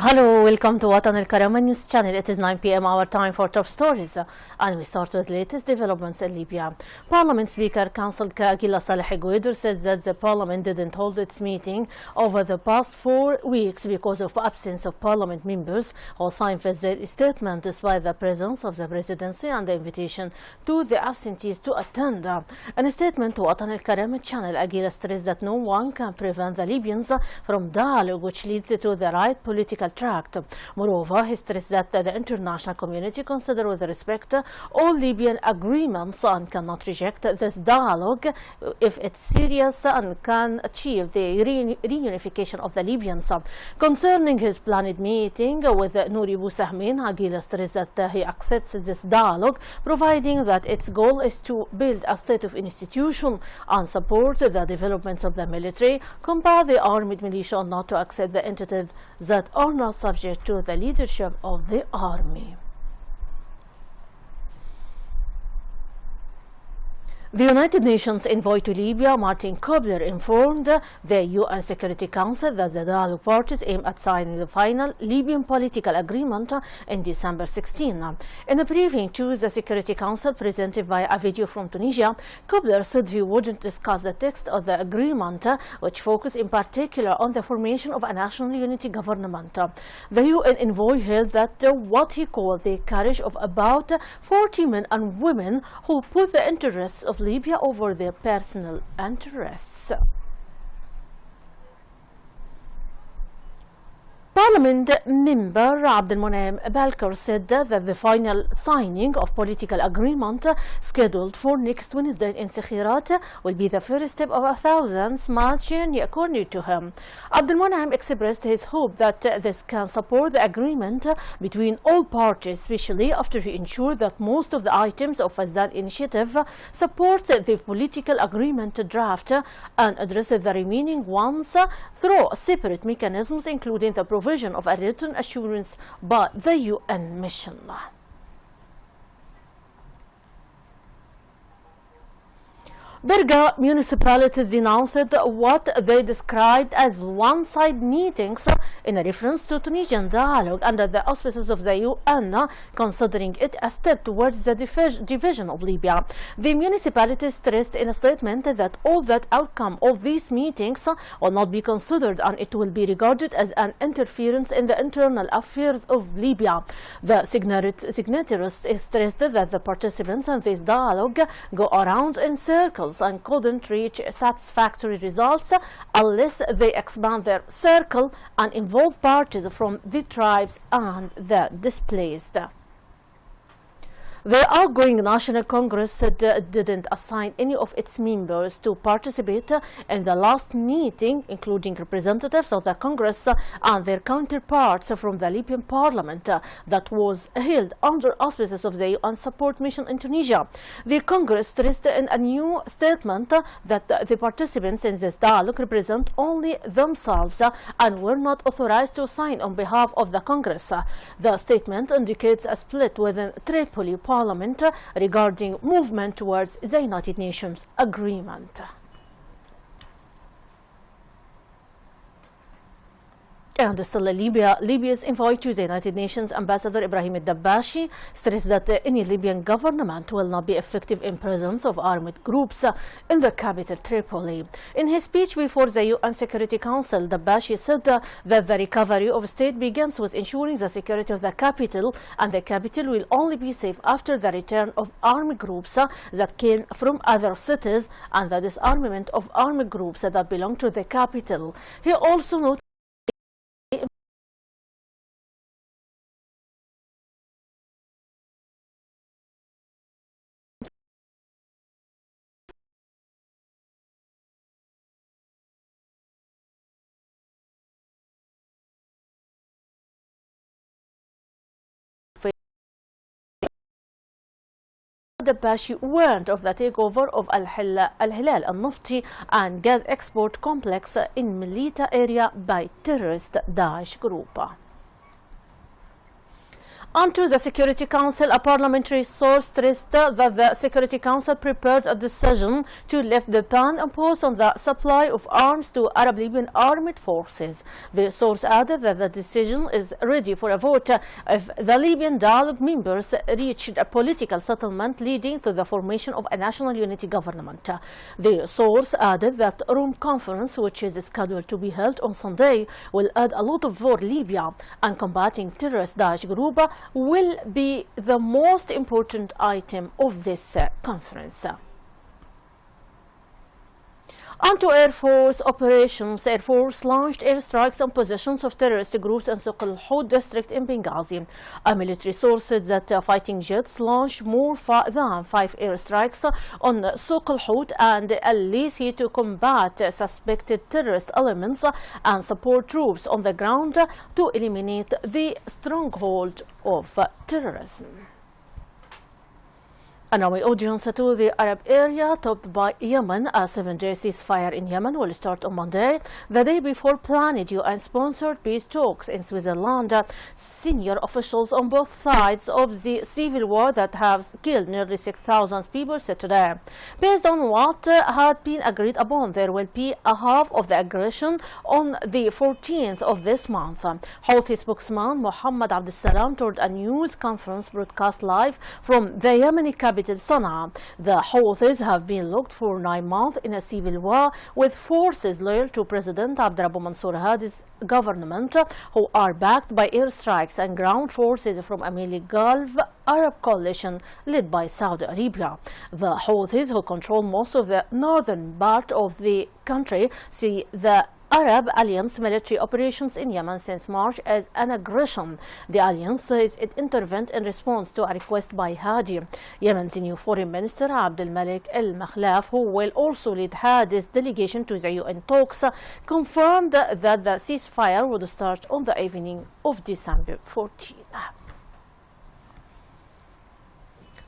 Hello, welcome to Watan Al Karama News Channel. It is 9 p.m. our time for top stories. And we start with latest developments in Libya. Parliament Speaker Council Kagila Saleh Guider says that the Parliament didn't hold its meeting over the past 4 weeks because of absence of Parliament members who signed their statement despite the presence of the Presidency and the invitation to the absentees to attend. In a statement to Watan Al Karama Channel, Agila stressed that no one can prevent the Libyans from dialogue which leads to the right political tract. Moreover, he stressed that the international community consider with respect all Libyan agreements and cannot reject this dialogue if it's serious and can achieve the reunification of the Libyans. Concerning his planned meeting with Nouri Bousahmin, Agila stressed that he accepts this dialogue providing that its goal is to build a state of institution and support the developments of the military, compel the armed militia not to accept the entities that are not subject to the leadership of the army. The United Nations envoy to Libya, Martin Kobler, informed the UN Security Council that the dialogue parties aim at signing the final Libyan political agreement in December 16. In a briefing to the Security Council presented via a video from Tunisia, Kobler said he wouldn't discuss the text of the agreement, which focused in particular on the formation of a national unity government. The UN envoy held that what he called the courage of about 40 men and women who put the interests of Libya over their personal interests. Parliament member Abdelmonem Balkar said that the final signing of political agreement scheduled for next Wednesday in Sekhirat will be the first step of a thousands march journey, according to him. Abdelmonem expressed his hope that this can support the agreement between all parties, especially after he ensured that most of the items of Fazan initiative support the political agreement draft and address the remaining ones through separate mechanisms, including the provision of a written assurance by the UN mission. Berga municipalities denounced what they described as one-side meetings in a reference to Tunisian dialogue under the auspices of the UN, considering it a step towards the division of Libya. The municipalities stressed in a statement that all that outcome of these meetings will not be considered and it will be regarded as an interference in the internal affairs of Libya. The signatories stressed that the participants in this dialogue go around in circles and couldn't reach satisfactory results unless they expand their circle and involve parties from the tribes and the displaced. The outgoing National Congress didn't assign any of its members to participate in the last meeting, including representatives of the Congress and their counterparts from the Libyan Parliament that was held under auspices of the UN support mission in Tunisia. The Congress stressed in a new statement that the participants in this dialogue represent only themselves and were not authorized to sign on behalf of the Congress. The statement indicates a split within Tripoli Parliament regarding movement towards the United Nations agreement. And still Libya's envoy to the United Nations Ambassador Ibrahim al-Dabbashi stressed that any Libyan government will not be effective in presence of armed groups in the capital Tripoli. In his speech before the UN Security Council, Dabbashi said that the recovery of state begins with ensuring the security of the capital, and the capital will only be safe after the return of armed groups that came from other cities and the disarmament of armed groups that belong to the capital. He also noted Dabbashi warned of the takeover of Al-Hilal al-Nafti and gas export complex in Melita area by terrorist Daesh group. Onto the Security Council, a parliamentary source stressed that the Security Council prepared a decision to lift the ban imposed on the supply of arms to Arab Libyan armed forces. The source added that the decision is ready for a vote if the Libyan dialogue members reached a political settlement leading to the formation of a national unity government. The source added that Rome conference, which is scheduled to be held on Sunday, will add a lot for Libya, and combating terrorist Daesh group will be the most important item of this conference. Onto Air Force operations. Air Force launched airstrikes on positions of terrorist groups in Souq al-Houd district in Benghazi. A military source said that fighting jets launched more than 5 airstrikes on Souq al-Houd and Al-Lithi to combat suspected terrorist elements and support troops on the ground to eliminate the stronghold of terrorism. And now my audience to the Arab area topped by Yemen. A 7-day ceasefire in Yemen will start on Monday, the day before planned UN-sponsored peace talks in Switzerland. Senior officials on both sides of the civil war that have killed nearly 6,000 people said today. Based on what had been agreed upon, there will be a half of the aggression on the 14th of this month. Houthi spokesman Mohammed Abdel Salam told a news conference broadcast live from the Yemeni capital Sana'a. The Houthis have been locked for 9 months in a civil war with forces loyal to President Abdrabbu Mansour Hadi's government, who are backed by airstrikes and ground forces from a mainly Gulf Arab coalition led by Saudi Arabia. The Houthis, who control most of the northern part of the country, see the Arab Alliance military operations in Yemen since March as an aggression. The alliance says it intervened in response to a request by Hadi. Yemen's new foreign minister Abdel Malik Al Makhlaf, who will also lead Hadi's delegation to the UN talks, confirmed that the ceasefire would start on the evening of December 14.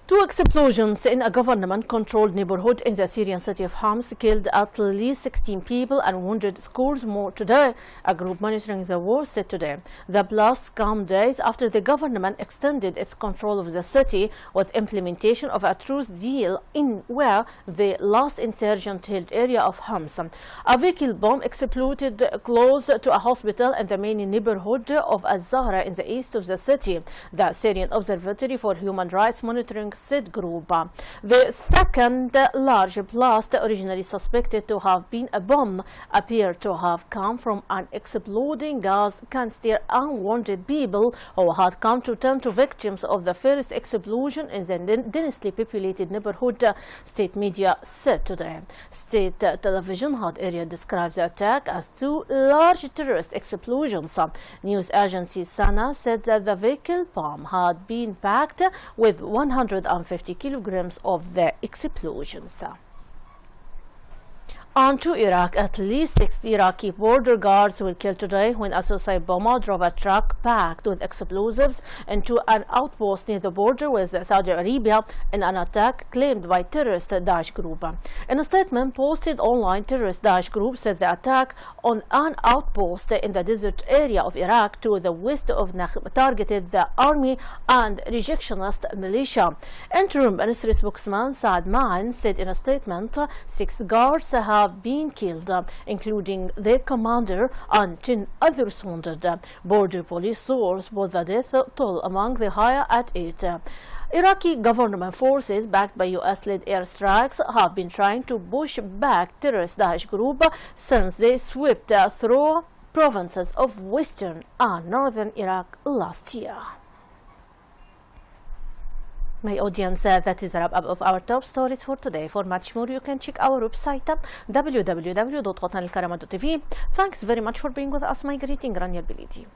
2 explosions in a government-controlled neighborhood in the Syrian city of Homs killed at least 16 people and wounded scores more today, a group monitoring the war said today. The blasts come days after the government extended its control of the city with implementation of a truce deal in where the last insurgent-held area of Homs. A vehicle bomb exploded close to a hospital in the main neighborhood of Az-Zahra in the east of the city, the Syrian Observatory for Human Rights Monitoring said group. The second large blast, originally suspected to have been a bomb, appeared to have come from an exploding gas canister unwanted people who had come to tend to victims of the first explosion in the densely populated neighborhood, state media said today. State television had earlier described the attack as 2 large terrorist explosions. News agency Sana said that the vehicle bomb had been packed with 150 kilograms of the explosions. On to Iraq, at least 6 Iraqi border guards were killed today when a suicide bomber drove a truck packed with explosives into an outpost near the border with Saudi Arabia in an attack claimed by terrorist Daesh group. In a statement posted online, terrorist Daesh group said the attack on an outpost in the desert area of Iraq to the west of Nakhl targeted the army and rejectionist militia. Interim Ministry spokesman Saad Ma'an said in a statement 6 guards have been killed, including their commander, and 10 others wounded. Border police source put the death toll among the higher at 8. Iraqi government forces, backed by US-led airstrikes, have been trying to push back terrorist Daesh group since they swept through provinces of western and northern Iraq last year. My audience, that is a wrap up of our top stories for today. For much more, you can check our website www.watanalkarama.tv. Thanks very much for being with us. My greeting, Rانيا البليدى.